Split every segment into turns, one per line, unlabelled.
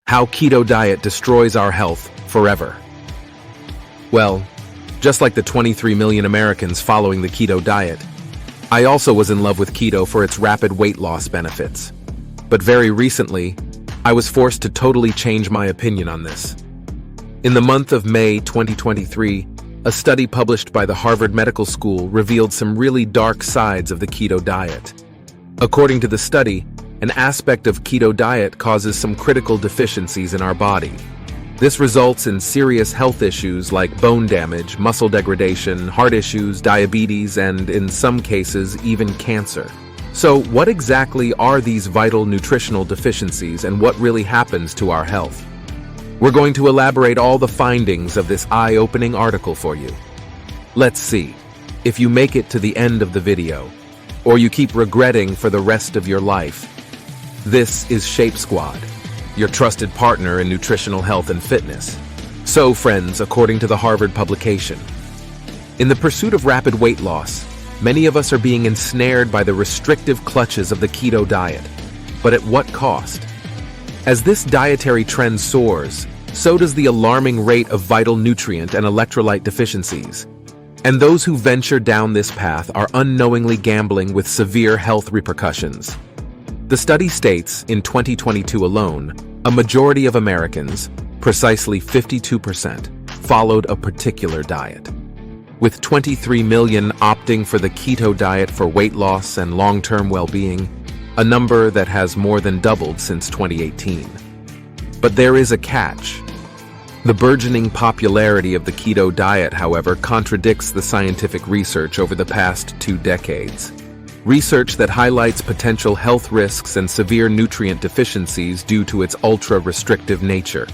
How keto diet destroys our health forever. Well, just like the 23 million Americans following the keto diet, I also was in love with keto for its rapid weight loss benefits. But very recently, I was forced to totally change my opinion on this. In the month of May 2023, a study published by the Harvard Medical School revealed some really dark sides of the keto diet. According to the study, an aspect of keto diet causes some critical deficiencies in our body. This results in serious health issues like bone damage, muscle degradation, heart issues, diabetes, and in some cases, even cancer. So, what exactly are these vital nutritional deficiencies and what really happens to our health? We're going to elaborate all the findings of this eye-opening article for you. Let's see if you make it to the end of the video, or you keep regretting for the rest of your life. This is Shape Squad, your trusted partner in nutritional health and fitness. So, friends, according to the Harvard publication, in the pursuit of rapid weight loss, many of us are being ensnared by the restrictive clutches of the keto diet. But at what cost? As this dietary trend soars, so does the alarming rate of vital nutrient and electrolyte deficiencies. And those who venture down this path are unknowingly gambling with severe health repercussions. The study states, in 2022 alone, a majority of Americans, precisely 52%, followed a particular diet. With 23 million opting for the keto diet for weight loss and long-term well-being, a number that has more than doubled since 2018. But there is a catch. The burgeoning popularity of the keto diet, however, contradicts the scientific research over the past 2 decades. Research that highlights potential health risks and severe nutrient deficiencies due to its ultra-restrictive nature.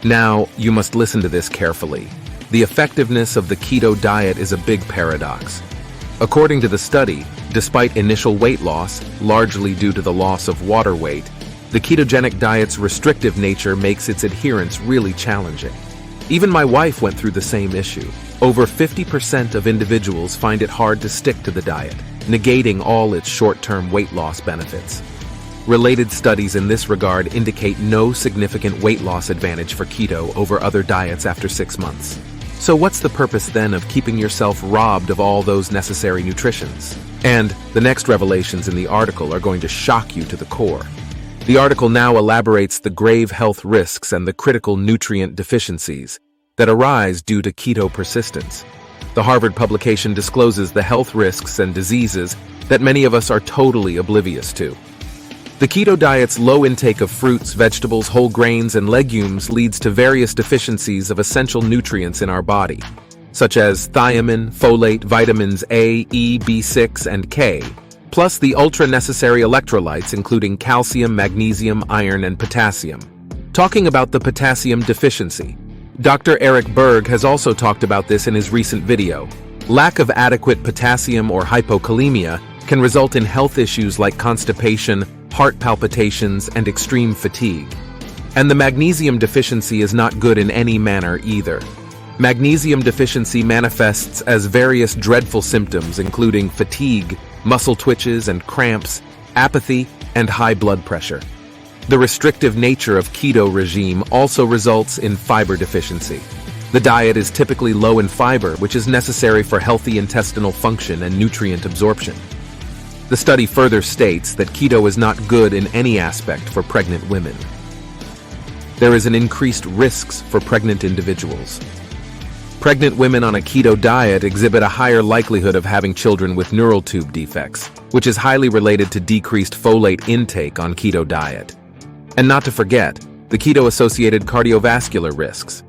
Now, you must listen to this carefully. The effectiveness of the keto diet is a big paradox. According to the study, despite initial weight loss, largely due to the loss of water weight, the ketogenic diet's restrictive nature makes its adherence really challenging. Even my wife went through the same issue. Over 50% of individuals find it hard to stick to the diet, negating all its short-term weight loss benefits. Related studies in this regard indicate no significant weight loss advantage for keto over other diets after 6 months. So what's the purpose then of keeping yourself robbed of all those necessary nutritions? And the next revelations in the article are going to shock you to the core. The article now elaborates the grave health risks and the critical nutrient deficiencies that arise due to keto persistence. The Harvard publication discloses the health risks and diseases that many of us are totally oblivious to. The keto diet's low intake of fruits, vegetables, whole grains, and legumes leads to various deficiencies of essential nutrients in our body, such as thiamine, folate, vitamins A, E, B6, and K, plus the ultra-necessary electrolytes including calcium, magnesium, iron, and potassium. Talking about the potassium deficiency, Dr. Eric Berg has also talked about this in his recent video. Lack of adequate potassium or hypokalemia can result in health issues like constipation, heart palpitations, and extreme fatigue. And the magnesium deficiency is not good in any manner either. Magnesium deficiency manifests as various dreadful symptoms including fatigue, muscle twitches and cramps, apathy, and high blood pressure. The restrictive nature of keto regime also results in fiber deficiency. The diet is typically low in fiber, which is necessary for healthy intestinal function and nutrient absorption. The study further states that keto is not good in any aspect for pregnant women. There is an increased risks for pregnant individuals. Pregnant women on a keto diet exhibit a higher likelihood of having children with neural tube defects, which is highly related to decreased folate intake on keto diet. And not to forget, the keto-associated cardiovascular risks.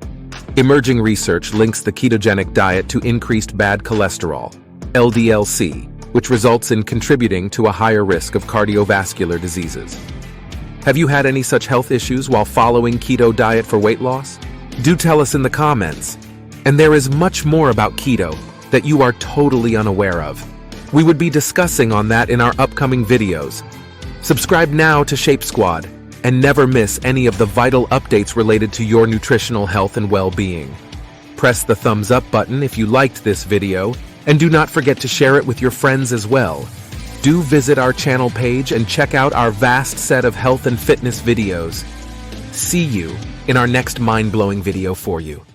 Emerging research links the ketogenic diet to increased bad cholesterol, LDL-C, which results in contributing to a higher risk of cardiovascular diseases. Have you had any such health issues while following keto diet for weight loss? Do tell us in the comments. And there is much more about keto that you are totally unaware of. We would be discussing on that in our upcoming videos. Subscribe now to Shape Squad and never miss any of the vital updates related to your nutritional health and well-being. Press the thumbs up button if you liked this video, and do not forget to share it with your friends as well. Do visit our channel page and check out our vast set of health and fitness videos. see you in our next mind-blowing video for you.